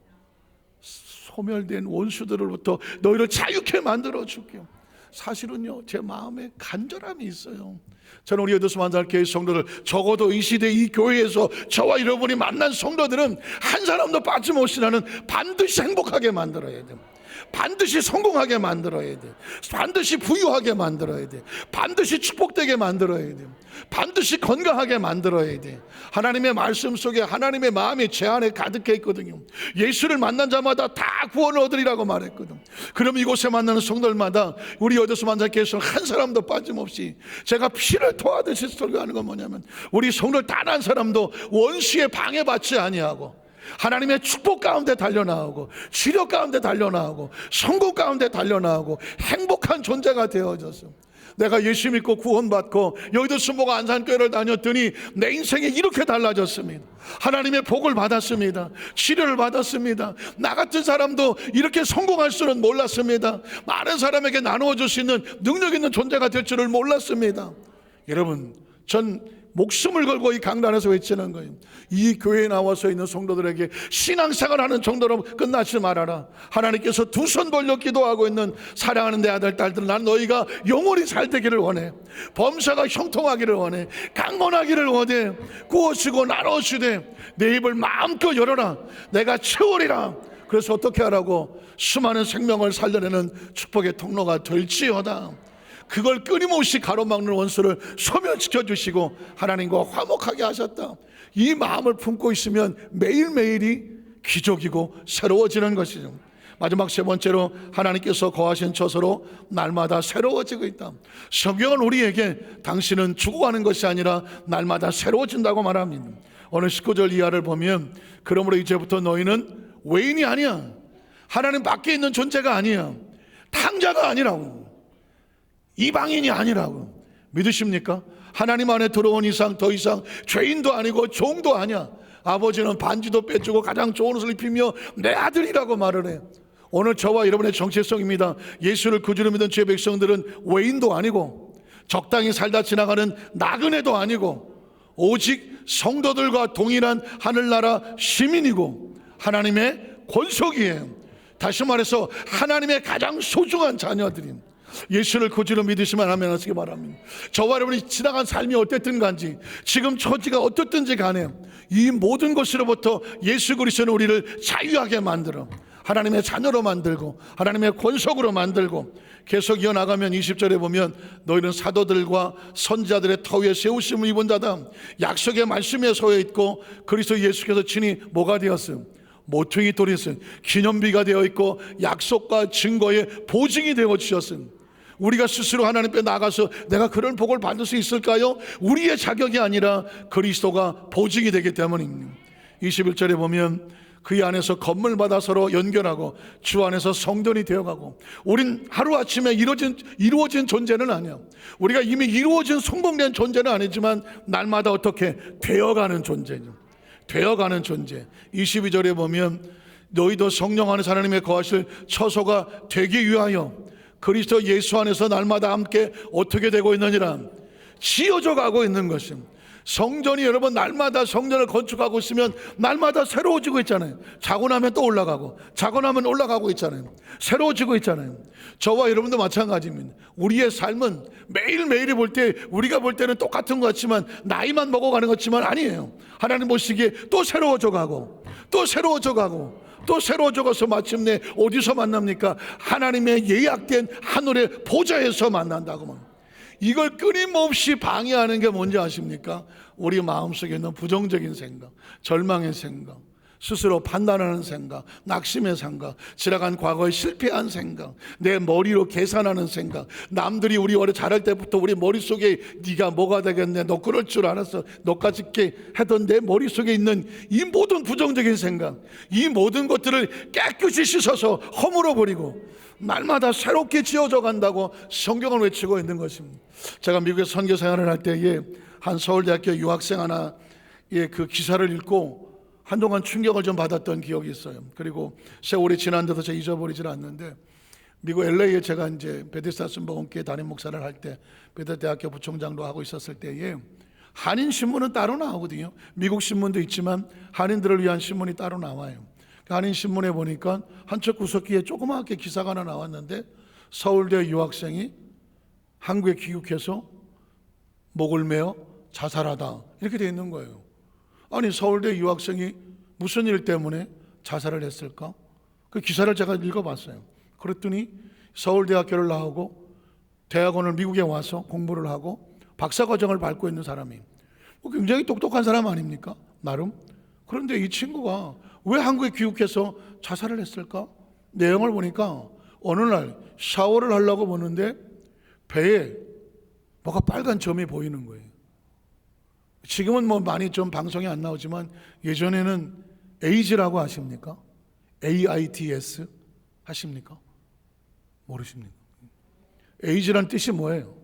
소멸된 원수들로부터 너희를 자유케 만들어 줄게요. 사실은요, 제 마음에 간절함이 있어요. 저는 우리 여도수 만살교회 성도들, 적어도 이 시대 이 교회에서 저와 여러분이 만난 성도들은 한 사람도 빠짐없이 나는 반드시 행복하게 만들어야 돼요. 반드시 성공하게 만들어야 돼. 반드시 부유하게 만들어야 돼. 반드시 축복되게 만들어야 돼. 반드시 건강하게 만들어야 돼. 하나님의 말씀 속에 하나님의 마음이 제 안에 가득해 있거든요. 예수를 만난 자마다 다 구원을 얻으리라고 말했거든. 그럼 이곳에 만나는 성도들마다 우리 여도수 만살교회에서 한 사람도 빠짐없이 제가 피를 토하듯이 설교하는 건 뭐냐면, 우리 성도들 단 한 사람도 원수의 방해받지 아니하고 하나님의 축복 가운데 달려나오고 치료 가운데 달려나오고 성공 가운데 달려나오고 행복한 존재가 되어졌어. 내가 예수 믿고 구원받고 여의도 순복음 안산교회를 다녔더니 내 인생이 이렇게 달라졌습니다. 하나님의 복을 받았습니다. 치료를 받았습니다. 나 같은 사람도 이렇게 성공할 줄은 몰랐습니다. 많은 사람에게 나누어 줄 수 있는 능력 있는 존재가 될 줄을 몰랐습니다. 여러분, 전 목숨을 걸고 이 강단에서 외치는 거예요. 이 교회에 나와서 있는 성도들에게 신앙생활하는 정도로 끝나지 말아라. 하나님께서 두 손 벌려 기도하고 있는 사랑하는 내 아들 딸들, 난 너희가 영원히 잘 되기를 원해. 범사가 형통하기를 원해. 강건하기를 원해. 구워주고 나눠주되 내 입을 마음껏 열어라. 내가 채우리라. 그래서 어떻게 하라고? 수많은 생명을 살려내는 축복의 통로가 될지어다. 그걸 끊임없이 가로막는 원수를 소멸시켜 주시고 하나님과 화목하게 하셨다. 이 마음을 품고 있으면 매일매일이 기적이고 새로워지는 것이죠. 마지막 세 번째로, 하나님께서 거하신 처소로 날마다 새로워지고 있다. 성경은 우리에게 당신은 죽어가는 것이 아니라 날마다 새로워진다고 말합니다. 오늘 19절 이하를 보면, 그러므로 이제부터 너희는 외인이 아니야. 하나님 밖에 있는 존재가 아니야. 탕자가 아니라고. 이방인이 아니라고. 믿으십니까? 하나님 안에 들어온 이상 더 이상 죄인도 아니고 종도 아니야. 아버지는 반지도 빼주고 가장 좋은 옷을 입히며 내 아들이라고 말을 해. 오늘 저와 여러분의 정체성입니다. 예수를 구주로 믿은 주의 백성들은 외인도 아니고 적당히 살다 지나가는 나그네도 아니고 오직 성도들과 동일한 하늘나라 시민이고 하나님의 권속이에요. 다시 말해서 하나님의 가장 소중한 자녀들임. 예수를 구주로 믿으시면 아멘 하시기 바랍니다. 저와 여러분이 지나간 삶이 어땠든 간지, 지금 처지가 어떻든지 간에 이 모든 것으로부터 예수 그리스도는 우리를 자유하게 만들어 하나님의 자녀로 만들고 하나님의 권속으로 만들고, 계속 이어나가면 20절에 보면 너희는 사도들과 선지자들의 터 위에 세우심을 입은 자다. 약속의 말씀에 서여 있고 그리스도 예수께서 친히 뭐가 되었음? 모퉁이 돌이 있음. 기념비가 되어 있고 약속과 증거의 보증이 되어 주셨음. 우리가 스스로 하나님 앞에 나가서 내가 그런 복을 받을 수 있을까요? 우리의 자격이 아니라 그리스도가 보증이 되기 때문입니다. 21절에 보면 그의 안에서 건물 받아 서로 연결하고 주 안에서 성전이 되어가고, 우린 하루아침에 이루어진 존재는 아니야. 우리가 이미 이루어진 성공된 존재는 아니지만 날마다 어떻게 되어가는 존재죠. 되어가는 존재. 22절에 보면 너희도 성령 안에서 하나님의 거하실 처소가 되기 위하여 그리스도 예수 안에서 날마다 함께 어떻게 되고 있느니라? 지어져 가고 있는 것입니다. 성전이 여러분 날마다 성전을 건축하고 있으면 날마다 새로워지고 있잖아요. 자고 나면 또 올라가고 자고 나면 올라가고 있잖아요. 새로워지고 있잖아요. 저와 여러분도 마찬가지입니다. 우리의 삶은 매일매일이 볼 때 우리가 볼 때는 똑같은 것 같지만, 나이만 먹어가는 것 같지만 아니에요. 하나님 보시기에 또 새로워져 가고 또 새로워져 가고 또 새로워져 가서 마침내 어디서 만납니까? 하나님의 예약된 하늘의 보좌에서 만난다고. 이걸 끊임없이 방해하는 게 뭔지 아십니까? 우리 마음속에 있는 부정적인 생각, 절망의 생각, 스스로 판단하는 생각, 낙심의 생각, 지나간 과거에 실패한 생각, 내 머리로 계산하는 생각, 남들이 우리 어려 자랄 때부터 우리 머릿속에 네가 뭐가 되겠네, 너 그럴 줄 알았어, 너까지 있게 하던 내 머릿속에 있는 이 모든 부정적인 생각, 이 모든 것들을 깨끗이 씻어서 허물어 버리고 날마다 새롭게 지어져 간다고 성경을 외치고 있는 것입니다. 제가 미국에서 선교 생활을 할 때에 한 서울대학교 유학생 하나의 그 기사를 읽고 한동안 충격을 좀 받았던 기억이 있어요. 그리고 세월이 지난데도 제가 잊어버리질 않는데, 미국 LA에 제가 이제 베데스다 순복음교회 담임 목사를 할 때, 베데스다 대학교 부총장도 하고 있었을 때에 한인 신문은 따로 나오거든요. 미국 신문도 있지만 한인들을 위한 신문이 따로 나와요. 한인 신문에 보니까 한쪽 구석기에 조그맣게 기사가 하나 나왔는데, 서울대 유학생이 한국에 귀국해서 목을 메어 자살하다, 이렇게 되어 있는 거예요. 아니, 서울대 유학생이 무슨 일 때문에 자살을 했을까? 그 기사를 제가 읽어봤어요. 그랬더니 서울대학교를 나오고 대학원을 미국에 와서 공부를 하고 박사과정을 밟고 있는 사람이, 굉장히 똑똑한 사람 아닙니까? 나름. 그런데 이 친구가 왜 한국에 귀국해서 자살을 했을까? 내용을 보니까 어느 날 샤워를 하려고 보는데 배에 뭐가 빨간 점이 보이는 거예요. 지금은 뭐 많이 좀 방송에 안 나오지만 예전에는 에이즈라고 아십니까? AIDS 하십니까? 모르십니까? 에이즈란 뜻이 뭐예요?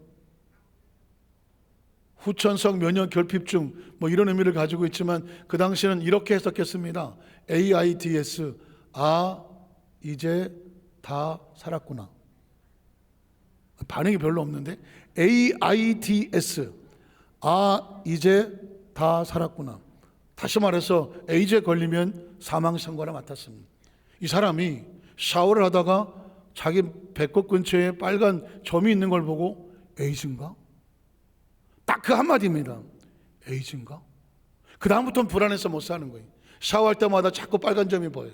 후천성 면역 결핍증, 뭐 이런 의미를 가지고 있지만 그 당시에는 이렇게 해석했습니다. AIDS, 아, 이제 다 살았구나. 반응이 별로 없는데, AIDS, 아, 이제 다 살았구나. 다시 말해서 에이즈에 걸리면 사망 선고나 같았습니다. 이 사람이 샤워를 하다가 자기 배꼽 근처에 빨간 점이 있는 걸 보고 에이즈인가? 딱 그 한마디입니다. 에이즈인가? 그 다음부터는 불안해서 못 사는 거예요. 샤워할 때마다 자꾸 빨간 점이 보여요.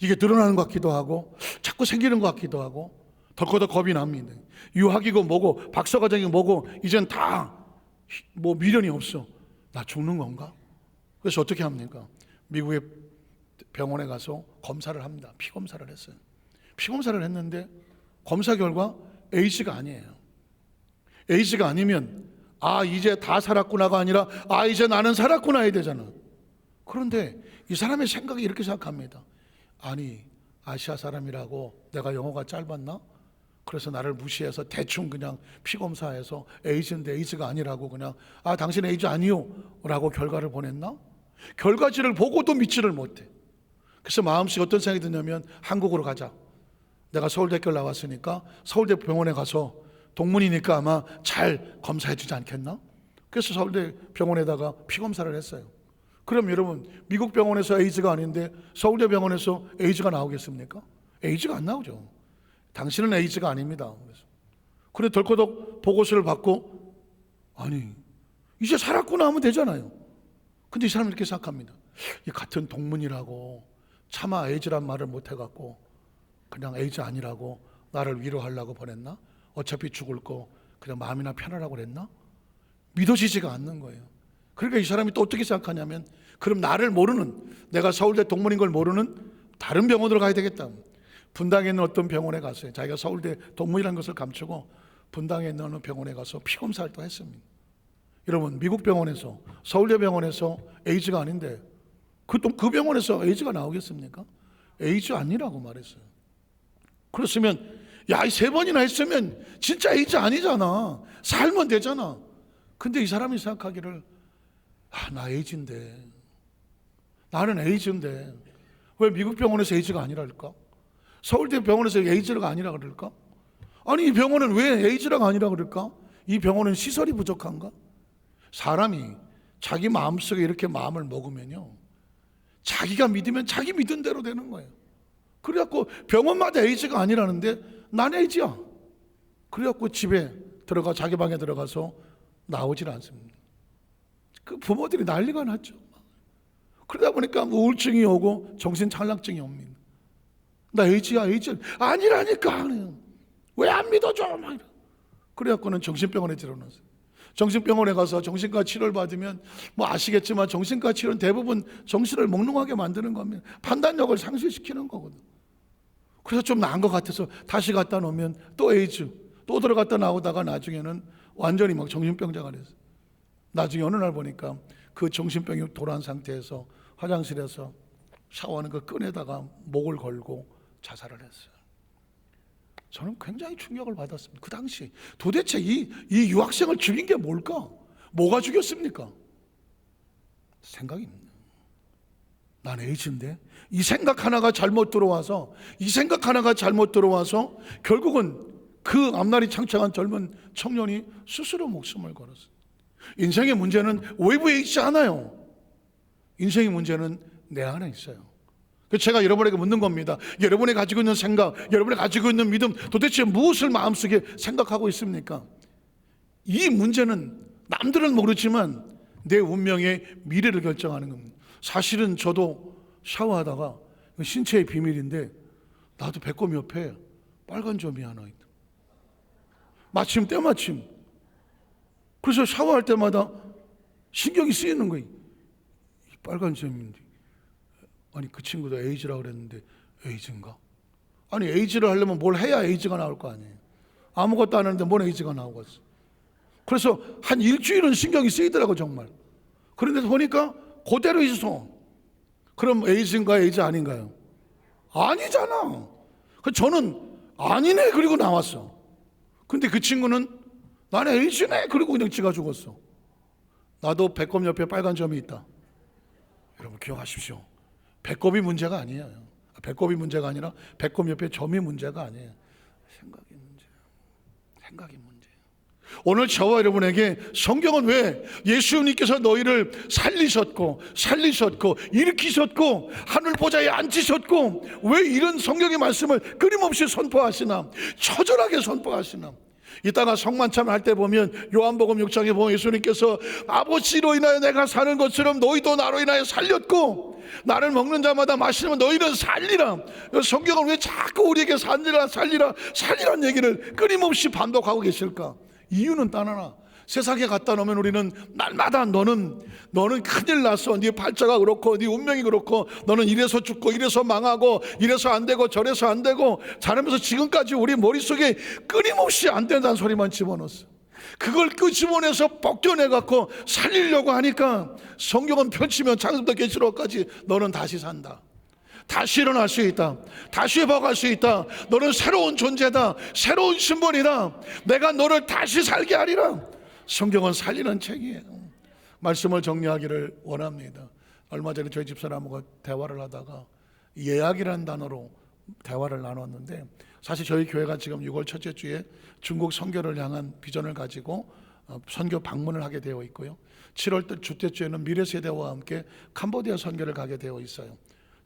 이게 늘어나는 것 같기도 하고 자꾸 생기는 것 같기도 하고 덜커덕 겁이 납니다. 유학이고 뭐고 박사과정이고 뭐고 이젠 다 뭐 미련이 없어. 나 죽는 건가? 그래서 어떻게 합니까? 미국의 병원에 가서 검사를 합니다. 피 검사를 했어요. 피 검사를 했는데 검사 결과 에이즈가 아니에요. 에이즈가 아니면 아, 이제 다 살았구나가 아니라 아, 이제 나는 살았구나 해야 되잖아. 그런데 이 사람의 생각이 이렇게 생각합니다. 아니, 아시아 사람이라고 내가 영어가 짧았나? 그래서 나를 무시해서 대충 그냥 피검사해서 에이즈인데 에이즈가 아니라고 그냥 아, 당신 에이즈 아니요 라고 결과를 보냈나? 결과지를 보고도 믿지를 못해. 그래서 마음속에 어떤 생각이 드냐면 한국으로 가자. 내가 서울대학교 나왔으니까 서울대 병원에 가서 동문이니까 아마 잘 검사해 주지 않겠나? 그래서 서울대 병원에다가 피검사를 했어요. 그럼 여러분, 미국 병원에서 에이즈가 아닌데 서울대 병원에서 에이즈가 나오겠습니까? 에이즈가 안 나오죠. 당신은 에이즈가 아닙니다. 그래 덜커덕 보고서를 받고 아니, 이제 살았구나 하면 되잖아요. 근데 이 사람은 이렇게 생각합니다. 이 같은 동문이라고 차마 에이즈란 말을 못 해갖고 그냥 에이즈 아니라고 나를 위로하려고 보냈나? 어차피 죽을 거 그냥 마음이나 편하라고 그랬나? 믿어지지가 않는 거예요. 그러니까 이 사람이 또 어떻게 생각하냐면 그럼 나를 모르는, 내가 서울대 동문인 걸 모르는 다른 병원으로 가야 되겠다. 분당에 있는 어떤 병원에 갔어요. 자기가 서울대 동문이라는 것을 감추고 분당에 있는 어느 병원에 가서 피검사를 또 했습니다. 여러분, 미국 병원에서 서울대 병원에서 에이즈가 아닌데 그 병원에서 에이즈가 나오겠습니까? 에이즈 아니라고 말했어요. 그렇으면 야, 이 3번이나 했으면 진짜 에이즈 아니잖아. 살면 되잖아. 근데 이 사람이 생각하기를 아, 나 에이즈인데, 나는 에이즈인데 왜 미국 병원에서 에이즈가 아니라 할까? 서울대 병원에서 에이즈가 아니라 그럴까? 아니, 이 병원은 왜 에이즈가 아니라 그럴까? 이 병원은 시설이 부족한가? 사람이 자기 마음속에 이렇게 마음을 먹으면요, 자기가 믿으면 자기 믿은 대로 되는 거예요. 그래갖고 병원마다 에이즈가 아니라는데 난 에이즈야. 그래갖고 집에 들어가 자기 방에 들어가서 나오질 않습니다. 그 부모들이 난리가 났죠. 그러다 보니까 우울증이 오고 정신착락증이 옵니다. 나 에이즈야, 에이즈 아니라니까. 왜 안 믿어줘? 그래갖고는 정신병원에 들어놨어요. 정신병원에 가서 정신과 치료를 받으면 뭐 아시겠지만 정신과 치료는 대부분 정신을 몽롱하게 만드는 겁니다. 판단력을 상실시키는 거거든요. 그래서 좀 나은 것 같아서 다시 갖다 놓으면 또 에이즈, 또 들어갔다 나오다가 나중에는 완전히 막 정신병자가 됐어요. 나중에 어느 날 보니까 그 정신병이 돌아온 상태에서 화장실에서 샤워하는 거 꺼내다가 목을 걸고 자살을 했어요. 저는 굉장히 충격을 받았습니다. 그 당시 도대체 이 유학생을 죽인 게 뭘까? 뭐가 죽였습니까? 생각이 있네요. 난 에이즈인데 이 생각 하나가 잘못 들어와서 결국은 그 앞날이 창창한 젊은 청년이 스스로 목숨을 걸었어요. 인생의 문제는 외부에 있지 않아요. 인생의 문제는 내 안에 있어요. 그래서 제가 여러분에게 묻는 겁니다. 여러분이 가지고 있는 생각, 여러분이 가지고 있는 믿음, 도대체 무엇을 마음속에 생각하고 있습니까? 이 문제는 남들은 모르지만 내 운명의 미래를 결정하는 겁니다. 사실은 저도 샤워하다가 신체의 비밀인데 나도 배꼽 옆에 빨간 점이 하나 있다. 마침 때마침. 그래서 샤워할 때마다 신경이 쓰이는 거예요. 이 빨간 점인데, 아니 그 친구도 에이즈라고 그랬는데 에이즈인가? 아니 에이즈를 하려면 뭘 해야 에이즈가 나올 거 아니에요. 아무것도 안 하는데 뭔 에이즈가 나오겠어. 그래서 한 일주일은 신경이 쓰이더라고 정말. 그런데 보니까 그대로 있어. 그럼 에이즈인가 에이즈 아닌가요? 아니잖아. 저는 아니네 그리고 나왔어. 근데 그 친구는 나는 에이즈네 그리고 그냥 지가 죽었어. 나도 배꼽 옆에 빨간 점이 있다. 여러분 기억하십시오. 배꼽이 문제가 아니에요. 배꼽이 문제가 아니라 배꼽 옆에 점이 문제가 아니에요. 생각이 문제예요. 생각이 문제예요. 오늘 저와 여러분에게 성경은 왜 예수님께서 너희를 살리셨고 일으키셨고 하늘 보좌에 앉히셨고 왜 이런 성경의 말씀을 끊임없이 선포하시나, 처절하게 선포하시나. 이따가 성만찬 할 때 보면 요한복음 6장에 보면 예수님께서 아버지로 인하여 내가 사는 것처럼 너희도 나로 인하여 살렸고 나를 먹는 자마다 마시면 너희는 살리라. 성경은 왜 자꾸 우리에게 살리라는 얘기를 끊임없이 반복하고 계실까? 이유는 단 하나. 세상에 갖다 놓으면 우리는 날마다 너는 큰일 났어, 네 발자가 그렇고 네 운명이 그렇고 너는 이래서 죽고 이래서 망하고 이래서 안 되고 저래서 안 되고 자라면서 지금까지 우리 머릿속에 끊임없이 안 된다는 소리만 집어넣었어. 그걸 끄집어내서 벗겨내갖고 살리려고 하니까 성경은 펼치면 창세부터 계시록까지 너는 다시 산다, 다시 일어날 수 있다, 다시 회복할 수 있다, 너는 새로운 존재다, 새로운 신분이다, 내가 너를 다시 살게 하리라. 성경은 살리는 책이에요. 말씀을 정리하기를 원합니다. 얼마 전에 저희 집사람하고 대화를 하다가 예약이라는 단어로 대화를 나눴는데, 사실 저희 교회가 지금 6월 첫째 주에 중국 선교를 향한 비전을 가지고 선교 방문을 하게 되어 있고요. 7월 둘째 주에는 미래세대와 함께 캄보디아 선교를 가게 되어 있어요.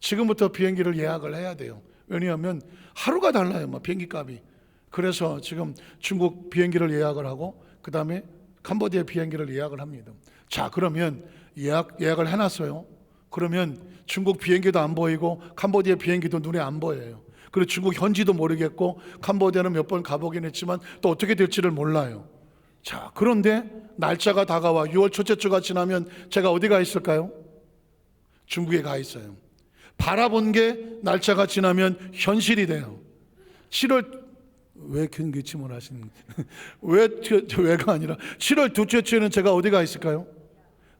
지금부터 비행기를 예약을 해야 돼요. 왜냐하면 하루가 달라요, 비행기 값이. 그래서 지금 중국 비행기를 예약을 하고 그 다음에 캄보디아 비행기를 예약을 합니다. 자, 그러면 예약을 해놨어요. 그러면 중국 비행기도 안 보이고 캄보디아 비행기도 눈에 안 보여요. 그리고 중국 현지도 모르겠고 캄보디아는 몇 번 가보긴 했지만 또 어떻게 될지를 몰라요. 자, 그런데 날짜가 다가와 6월 첫째 주가 지나면 제가 어디 가 있을까요? 중국에 가 있어요. 바라본 게 날짜가 지나면 현실이 돼요. 7월 왜 그렇게 질문하시는 왜가 아니라 7월 둘째 주에는 제가 어디 가 있을까요?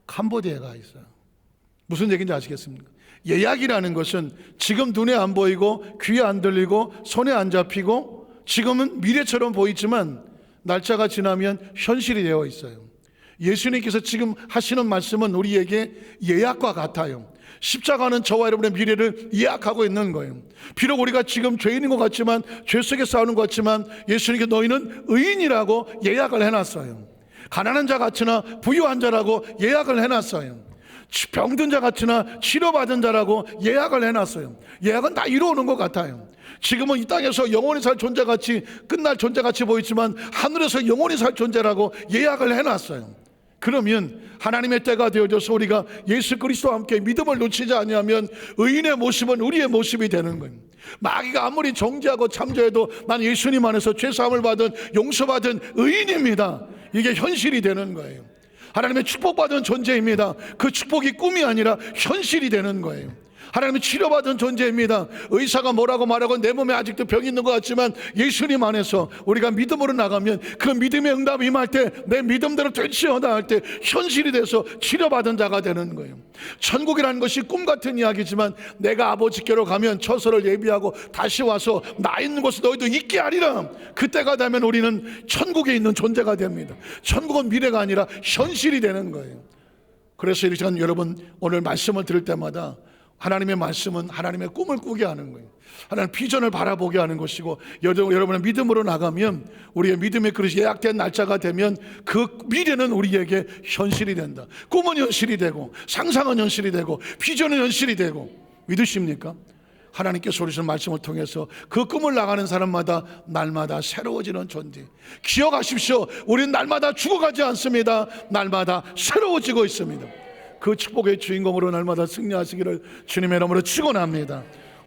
캄보디아에 가 있어요. 무슨 얘기인지 아시겠습니까? 예약이라는 것은 지금 눈에 안 보이고 귀에 안 들리고 손에 안 잡히고 지금은 미래처럼 보이지만 날짜가 지나면 현실이 되어 있어요. 예수님께서 지금 하시는 말씀은 우리에게 예약과 같아요. 십자가는 저와 여러분의 미래를 예약하고 있는 거예요. 비록 우리가 지금 죄인인 것 같지만, 죄 속에 싸우는 것 같지만 예수님께 너희는 의인이라고 예약을 해놨어요. 가난한 자 같으나 부유한 자라고 예약을 해놨어요. 병든 자 같으나 치료받은 자라고 예약을 해놨어요. 예약은 다 이루어오는 것 같아요. 지금은 이 땅에서 영원히 살 존재같이 끝날 존재같이 보이지만 하늘에서 영원히 살 존재라고 예약을 해놨어요. 그러면 하나님의 때가 되어져서 우리가 예수 그리스도와 함께 믿음을 놓치지 아니하면 의인의 모습은 우리의 모습이 되는 거예요. 마귀가 아무리 정죄하고 참죄해도 난 예수님 안에서 죄사함을 받은 용서받은 의인입니다, 이게 현실이 되는 거예요. 하나님의 축복받은 존재입니다. 그 축복이 꿈이 아니라 현실이 되는 거예요. 하나님의 치료받은 존재입니다. 의사가 뭐라고 말하고 내 몸에 아직도 병이 있는 것 같지만 예수님 안에서 우리가 믿음으로 나가면 그 믿음의 응답이 임할 때 내 믿음대로 되지어다 할 때 현실이 돼서 치료받은 자가 되는 거예요. 천국이라는 것이 꿈 같은 이야기지만 내가 아버지께로 가면 처소를 예비하고 다시 와서 나 있는 곳에 너희도 있게 하리라. 그때가 되면 우리는 천국에 있는 존재가 됩니다. 천국은 미래가 아니라 현실이 되는 거예요. 그래서 이 시간 여러분 오늘 말씀을 들을 때마다 하나님의 말씀은 하나님의 꿈을 꾸게 하는 거예요. 하나님 비전을 바라보게 하는 것이고, 여러분의 믿음으로 나가면 우리의 믿음의 그릇이 예약된 날짜가 되면 그 미래는 우리에게 현실이 된다. 꿈은 현실이 되고 상상은 현실이 되고 비전은 현실이 되고. 믿으십니까? 하나님께서 우리 말씀을 통해서 그 꿈을 나가는 사람마다 날마다 새로워지는 존재. 기억하십시오. 우리는 날마다 죽어가지 않습니다. 날마다 새로워지고 있습니다. 그 축복의 주인공으로 날마다 승리하시기를 주님의 이름으로 축원합니다.